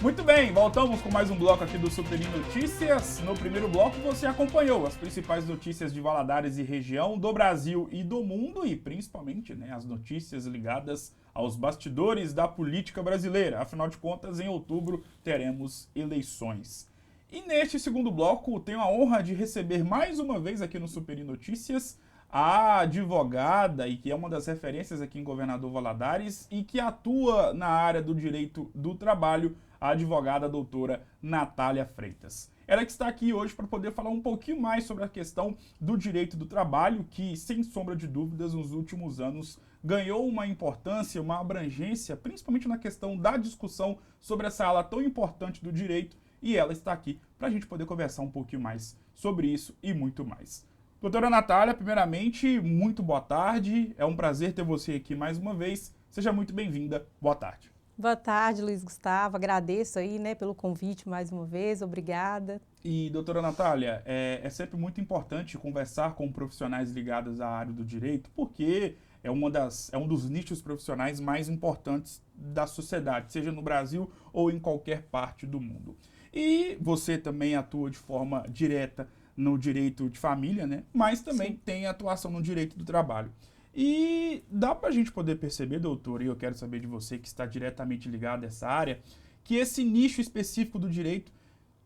Muito bem, voltamos com mais um bloco aqui do Superi Notícias. No primeiro bloco você acompanhou as principais notícias de Valadares e região, do Brasil e do mundo e principalmente as notícias ligadas aos bastidores da política brasileira. Afinal de contas, em outubro teremos eleições. E neste segundo bloco tenho a honra de receber mais uma vez aqui no Superi Notícias a advogada e que é uma das referências aqui em Governador Valadares e que atua na área do direito do trabalho, a advogada doutora Natália Freitas. Ela que está aqui hoje para poder falar um pouquinho mais sobre a questão do direito do trabalho, que, sem sombra de dúvidas, nos últimos anos ganhou uma importância, uma abrangência, principalmente na questão da discussão sobre essa ala tão importante do direito, e ela está aqui para a gente poder conversar um pouquinho mais sobre isso e muito mais. Doutora Natália, primeiramente, muito boa tarde, é um prazer ter você aqui mais uma vez, seja muito bem-vinda, boa tarde. Boa tarde, Luiz Gustavo. Agradeço aí, pelo convite mais uma vez. Obrigada. E, doutora Natália, é sempre muito importante conversar com profissionais ligados à área do direito, porque é um dos nichos profissionais mais importantes da sociedade, seja no Brasil ou em qualquer parte do mundo. E você também atua de forma direta no direito de família, mas também tem atuação no direito do trabalho. E dá para a gente poder perceber, doutor, e eu quero saber de você que está diretamente ligado a essa área, que esse nicho específico do direito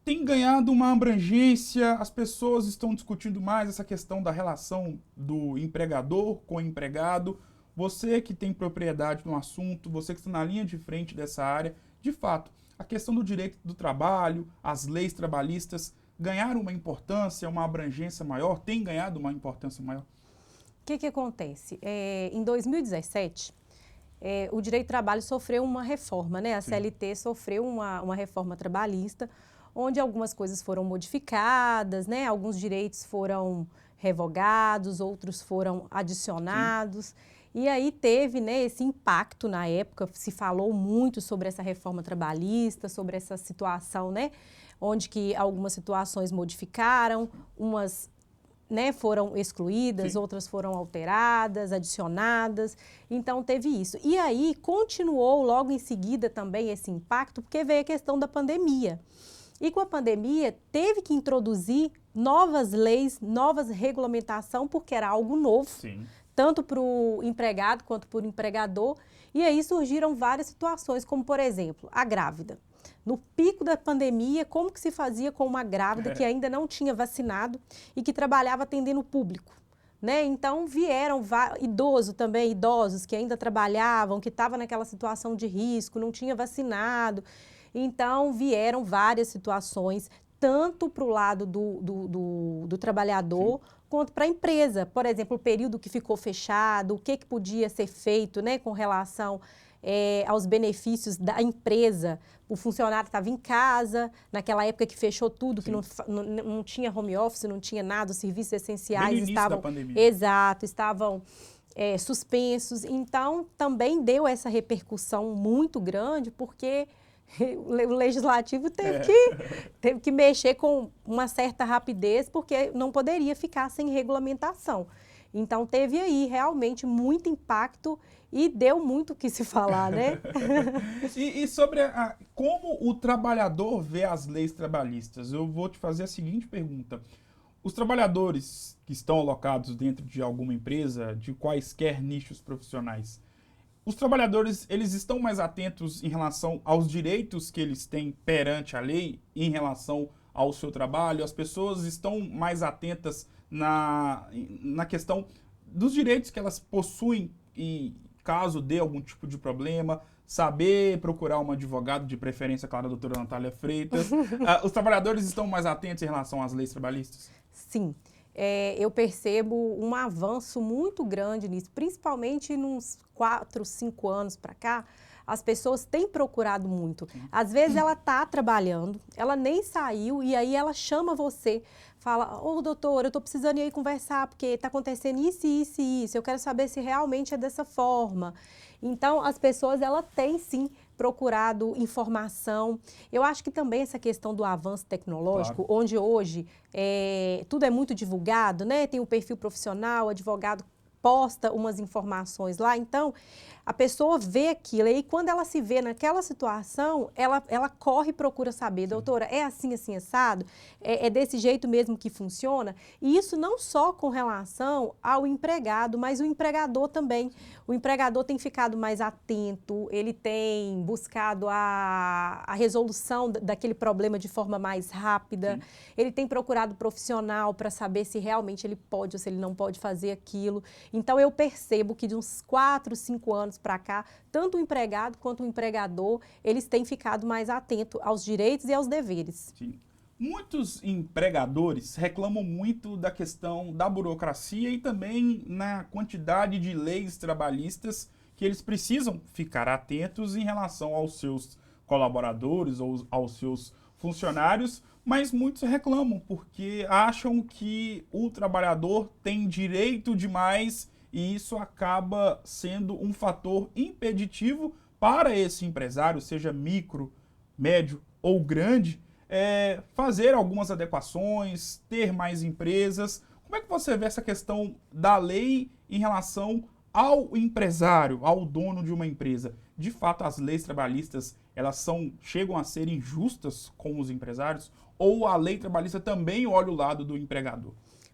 tem ganhado uma abrangência, as pessoas estão discutindo mais essa questão da relação do empregador com o empregado. Você que tem propriedade no assunto, você que está na linha de frente dessa área, de fato, a questão do direito do trabalho, as leis trabalhistas ganharam uma importância, uma abrangência maior, tem ganhado uma importância maior? O que acontece? Em 2017, o direito do trabalho sofreu uma reforma, A CLT sofreu uma reforma trabalhista, onde algumas coisas foram modificadas, Alguns direitos foram revogados, outros foram adicionados. Sim. E aí teve, esse impacto na época, se falou muito sobre essa reforma trabalhista, sobre essa situação, Onde que algumas situações modificaram, umas foram excluídas, Sim. Outras foram alteradas, adicionadas, então teve isso. E aí continuou logo em seguida também esse impacto, porque veio a questão da pandemia. E com a pandemia teve que introduzir novas leis, novas regulamentação, porque era algo novo, Sim. Tanto para o empregado quanto para o empregador. E aí surgiram várias situações, como por exemplo, a grávida. No pico da pandemia, como que se fazia com uma grávida que ainda não tinha vacinado e que trabalhava atendendo o público, Então vieram idosos que ainda trabalhavam, que estavam naquela situação de risco, não tinha vacinado. Então vieram várias situações, tanto para o lado do trabalhador, Sim. Quanto para a empresa. Por exemplo, o período que ficou fechado, o que podia ser feito, com relação aos benefícios da empresa. O funcionário estava em casa, naquela época que fechou tudo, Sim. Que não tinha home office, não tinha nada, os serviços essenciais estavam... Da pandemia. Exato, estavam suspensos. Então, também deu essa repercussão muito grande, porque o legislativo teve que mexer com uma certa rapidez, porque não poderia ficar sem regulamentação. Então, teve aí realmente muito impacto e deu muito o que se falar, E sobre como o trabalhador vê as leis trabalhistas, eu vou te fazer a seguinte pergunta. Os trabalhadores que estão alocados dentro de alguma empresa, de quaisquer nichos profissionais, os trabalhadores, eles estão mais atentos em relação aos direitos que eles têm perante a lei, em relação ao seu trabalho? As pessoas estão mais atentas na questão dos direitos que elas possuem e caso dê algum tipo de problema, saber procurar um advogado, de preferência, claro, a doutora Natália Freitas. Os trabalhadores estão mais atentos em relação às leis trabalhistas? Sim. Eu percebo um avanço muito grande nisso, principalmente nos 4, 5 anos para cá, as pessoas têm procurado muito. Às vezes ela está trabalhando, ela nem saiu e aí ela chama você, fala, doutor, eu estou precisando ir aí conversar porque está acontecendo isso, isso e isso, eu quero saber se realmente é dessa forma. Então, as pessoas, ela têm sim procurado informação. Eu acho que também essa questão do avanço tecnológico, onde hoje tudo é muito divulgado, Tem o perfil profissional, o advogado posta umas informações lá, então a pessoa vê aquilo, e aí quando ela se vê naquela situação, ela corre e procura saber, doutora, é assim, assim, assado? É desse jeito mesmo que funciona? E isso não só com relação ao empregado, mas o empregador também. O empregador tem ficado mais atento, ele tem buscado a resolução daquele problema de forma mais rápida, Sim. ele tem procurado profissional para saber se realmente ele pode ou se ele não pode fazer aquilo. Então, eu percebo que de uns 4, 5 anos para cá, tanto o empregado quanto o empregador, eles têm ficado mais atentos aos direitos e aos deveres. Sim. Muitos empregadores reclamam muito da questão da burocracia e também na quantidade de leis trabalhistas que eles precisam ficar atentos em relação aos seus colaboradores ou aos seus funcionários, mas muitos reclamam porque acham que o trabalhador tem direito demais e isso acaba sendo um fator impeditivo para esse empresário, seja micro, médio ou grande, fazer algumas adequações, ter mais empresas. Como é que você vê essa questão da lei em relação ao empresário, ao dono de uma empresa? De fato, as leis trabalhistas, elas chegam a ser injustas com os empresários? Ou a lei trabalhista também olha o lado do empregador?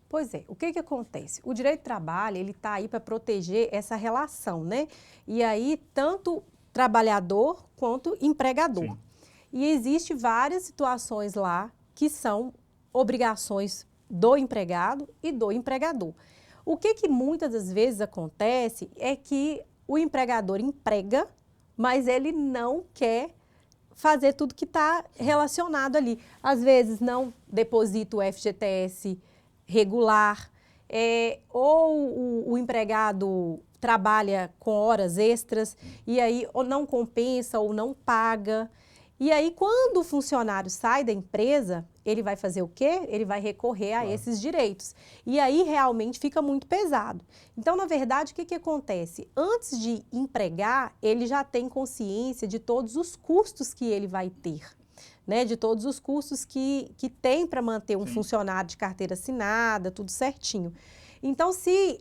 Pois é, o que acontece? O direito do trabalho, ele está aí para proteger essa relação, né? E aí, tanto trabalhador quanto empregador. Sim. E existe várias situações lá que são obrigações do empregado e do empregador. O que muitas das vezes acontece é que o empregador emprega, mas ele não quer fazer tudo que está relacionado ali. Às vezes não deposita o FGTS regular, ou o empregado trabalha com horas extras e aí ou não compensa ou não paga. E aí, quando o funcionário sai da empresa, ele vai fazer o quê? Ele vai recorrer a esses direitos. E aí, realmente, fica muito pesado. Então, na verdade, o que acontece? Antes de empregar, ele já tem consciência de todos os custos que ele vai ter, né? De todos os custos que tem para manter um funcionário de carteira assinada, tudo certinho. Então, se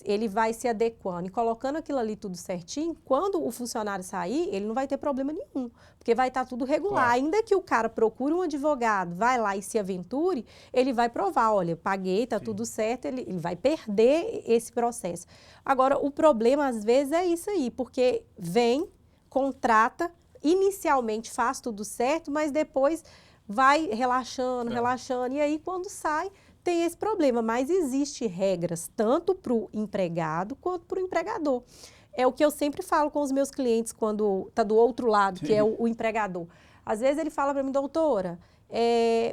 ele vai se adequando e colocando aquilo ali tudo certinho, quando o funcionário sair, ele não vai ter problema nenhum, porque vai estar tudo regular. Claro. Ainda que o cara procure um advogado, vai lá e se aventure, ele vai provar, olha, paguei, está tudo certo, ele vai perder esse processo. Agora, o problema, às vezes, é isso aí, porque vem, contrata, inicialmente faz tudo certo, mas depois vai relaxando, e aí quando sai, tem esse problema, mas existe regras tanto para o empregado quanto para o empregador. É o que eu sempre falo com os meus clientes quando está do outro lado, que é o empregador. Às vezes ele fala para mim, doutora,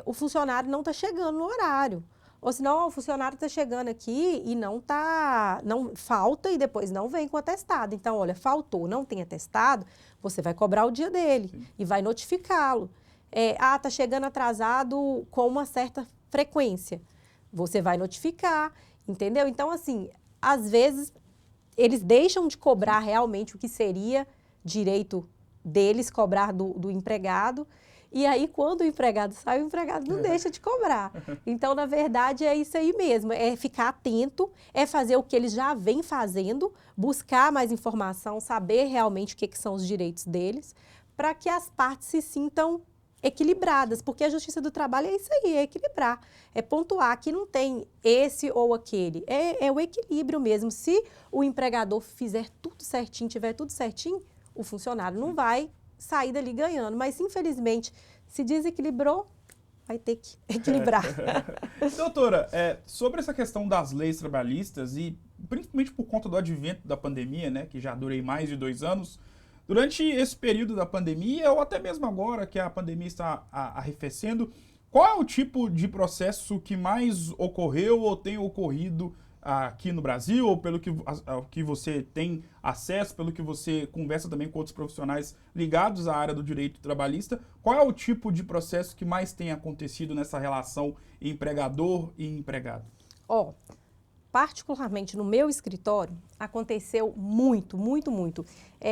o funcionário não está chegando no horário. Ou senão o funcionário está chegando aqui e não falta e depois não vem com atestado. Então, olha, faltou, não tem atestado, você vai cobrar o dia dele e vai notificá-lo. Está chegando atrasado com uma certa frequência. Você vai notificar, entendeu? Então, assim, às vezes, eles deixam de cobrar realmente o que seria direito deles, cobrar do empregado, e aí, quando o empregado sai, o empregado não deixa de cobrar. Então, na verdade, é isso aí mesmo, é ficar atento, é fazer o que eles já vêm fazendo, buscar mais informação, saber realmente o que são os direitos deles, para que as partes se sintam equilibradas, porque a Justiça do Trabalho é isso aí, é equilibrar, é pontuar que não tem esse ou aquele, é o equilíbrio mesmo. Se o empregador fizer tudo certinho, tiver tudo certinho, o funcionário não vai sair dali ganhando, mas infelizmente, se desequilibrou, vai ter que equilibrar. Doutora, sobre essa questão das leis trabalhistas e principalmente por conta do advento da pandemia, né, que já durei mais de 2 anos, durante esse período da pandemia, ou até mesmo agora que a pandemia está arrefecendo, qual é o tipo de processo que mais ocorreu ou tem ocorrido aqui no Brasil, ou pelo que você tem acesso, pelo que você conversa também com outros profissionais ligados à área do direito trabalhista, qual é o tipo de processo que mais tem acontecido nessa relação empregador e empregado? particularmente no meu escritório, aconteceu muito, muito, muito.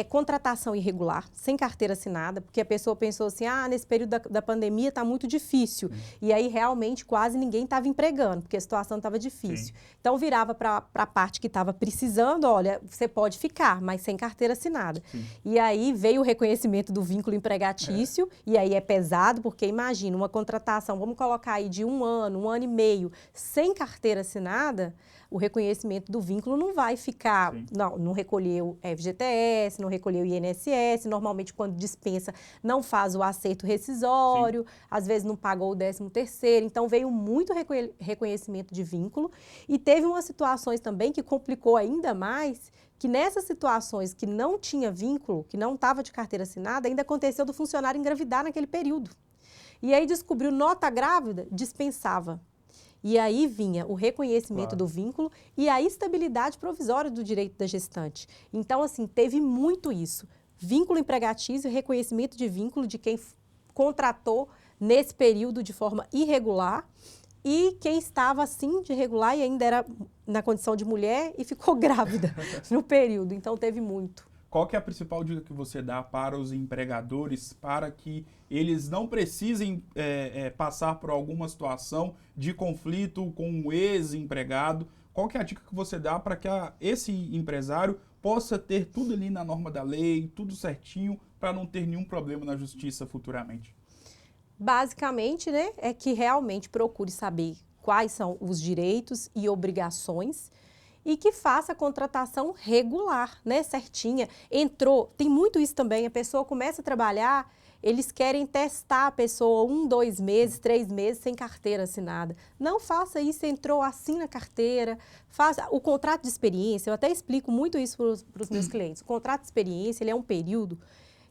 Contratação irregular, sem carteira assinada, porque a pessoa pensou assim, nesse período da pandemia está muito difícil. E aí, realmente, quase ninguém estava empregando, porque a situação estava difícil. Sim. Então, virava para a parte que estava precisando, olha, você pode ficar, mas sem carteira assinada. Sim. E aí, veio o reconhecimento do vínculo empregatício, e aí é pesado, porque imagina, uma contratação, vamos colocar aí de 1 ano e meio, sem carteira assinada, o reconhecimento do vínculo não vai ficar, não recolheu FGTS, não recolheu INSS, normalmente quando dispensa não faz o acerto rescisório, às vezes não pagou o 13º, então veio muito reconhecimento de vínculo e teve umas situações também que complicou ainda mais, que nessas situações que não tinha vínculo, que não estava de carteira assinada, ainda aconteceu do funcionário engravidar naquele período. E aí descobriu nota grávida, dispensava. E aí vinha o reconhecimento do vínculo e a estabilidade provisória do direito da gestante. Então, assim, teve muito isso. Vínculo empregatício e reconhecimento de vínculo de quem contratou nesse período de forma irregular e quem estava, assim, de regular e ainda era na condição de mulher e ficou grávida no período. Então, teve muito. Qual que é a principal dica que você dá para os empregadores para que eles não precisem passar por alguma situação de conflito com o ex-empregado? Qual que é a dica que você dá para que esse empresário possa ter tudo ali na norma da lei, tudo certinho, para não ter nenhum problema na justiça futuramente? Basicamente, né, é que realmente procure saber quais são os direitos e obrigações e que faça a contratação regular, né, certinha. Entrou, tem muito isso também, a pessoa começa a trabalhar, eles querem testar a pessoa 1, 2 meses, 3 meses sem carteira assinada. Não faça isso, entrou, assina a carteira, faça o contrato de experiência, eu até explico muito isso para os meus clientes. O contrato de experiência, ele é um período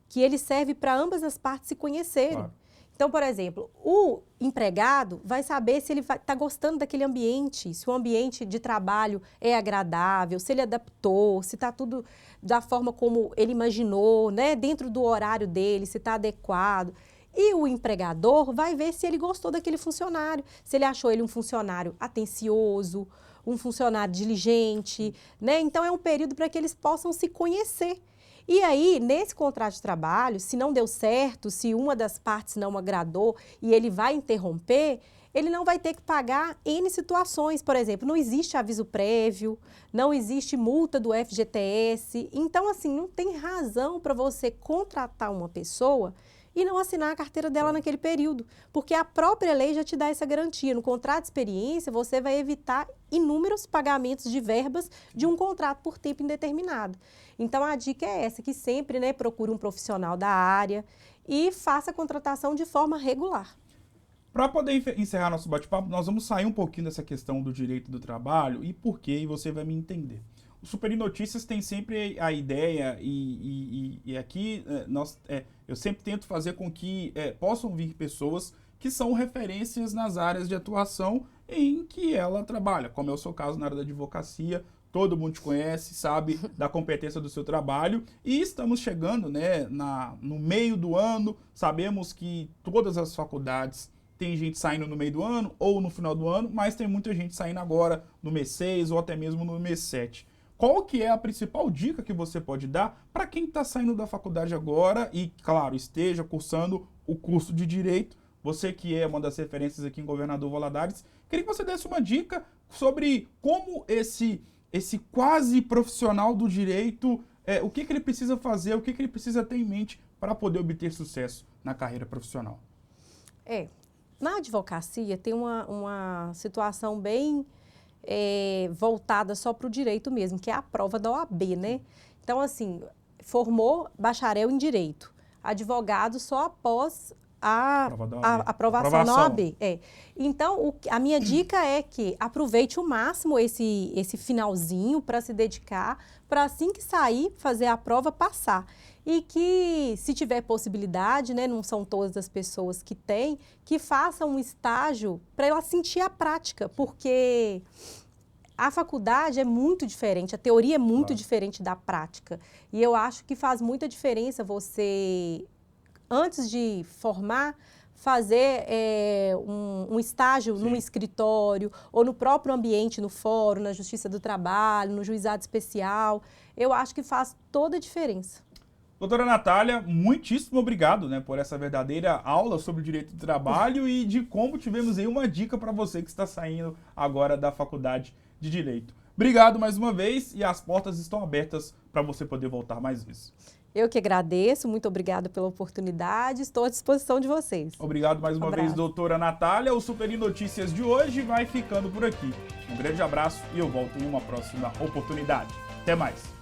que ele serve para ambas as partes se conhecerem. Claro. Então, por exemplo, o empregado vai saber se ele está gostando daquele ambiente, se o ambiente de trabalho é agradável, se ele adaptou, se está tudo da forma como ele imaginou, né, dentro do horário dele, se está adequado. E o empregador vai ver se ele gostou daquele funcionário, se ele achou ele um funcionário atencioso, um funcionário diligente, né? Então, é um período para que eles possam se conhecer. E aí, nesse contrato de trabalho, se não deu certo, se uma das partes não agradou e ele vai interromper, ele não vai ter que pagar N situações. Por exemplo, não existe aviso prévio, não existe multa do FGTS. Então, assim, não tem razão para você contratar uma pessoa e não assinar a carteira dela naquele período, porque a própria lei já te dá essa garantia. No contrato de experiência, você vai evitar inúmeros pagamentos de verbas de um contrato por tempo indeterminado. Então, a dica é essa, que sempre, né, procure um profissional da área e faça a contratação de forma regular. Para poder encerrar nosso bate-papo, nós vamos sair um pouquinho dessa questão do direito do trabalho e por quê, e você vai me entender. O Superi Notícias tem sempre a ideia, e aqui eu sempre tento fazer com que possam vir pessoas que são referências nas áreas de atuação em que ela trabalha, como é o seu caso na área da advocacia. Todo mundo te conhece, sabe da competência do seu trabalho e estamos chegando, né, no meio do ano. Sabemos que todas as faculdades tem gente saindo no meio do ano ou no final do ano, mas tem muita gente saindo agora no mês 6 ou até mesmo no mês 7. Qual que é a principal dica que você pode dar para quem está saindo da faculdade agora e, claro, esteja cursando o curso de Direito? Você que é uma das referências aqui em Governador Valadares, queria que você desse uma dica sobre como esse quase profissional do direito, o que ele precisa fazer, o que ele precisa ter em mente para poder obter sucesso na carreira profissional. Na advocacia tem uma situação bem voltada só para o direito mesmo, que é a prova da OAB, né? Então, assim, formou bacharel em Direito, advogado só após a aprovação na OAB. Então, a minha dica é que aproveite o máximo esse finalzinho para se dedicar, para assim que sair, fazer a prova, passar. E que, se tiver possibilidade, né, não são todas as pessoas que têm, que façam um estágio para ela sentir a prática, porque a faculdade é muito diferente, a teoria é muito diferente da prática. E eu acho que faz muita diferença você, antes de formar, fazer um estágio num escritório ou no próprio ambiente, no fórum, na Justiça do Trabalho, no Juizado Especial, eu acho que faz toda a diferença. Doutora Natália, muitíssimo obrigado, né, por essa verdadeira aula sobre o direito do trabalho e de como tivemos aí uma dica para você que está saindo agora da Faculdade de Direito. Obrigado mais uma vez e as portas estão abertas para você poder voltar mais vezes. Eu que agradeço, muito obrigada pela oportunidade, estou à disposição de vocês. Obrigado mais uma vez, doutora Natália. O Super Notícias de hoje vai ficando por aqui. Um grande abraço e eu volto em uma próxima oportunidade. Até mais!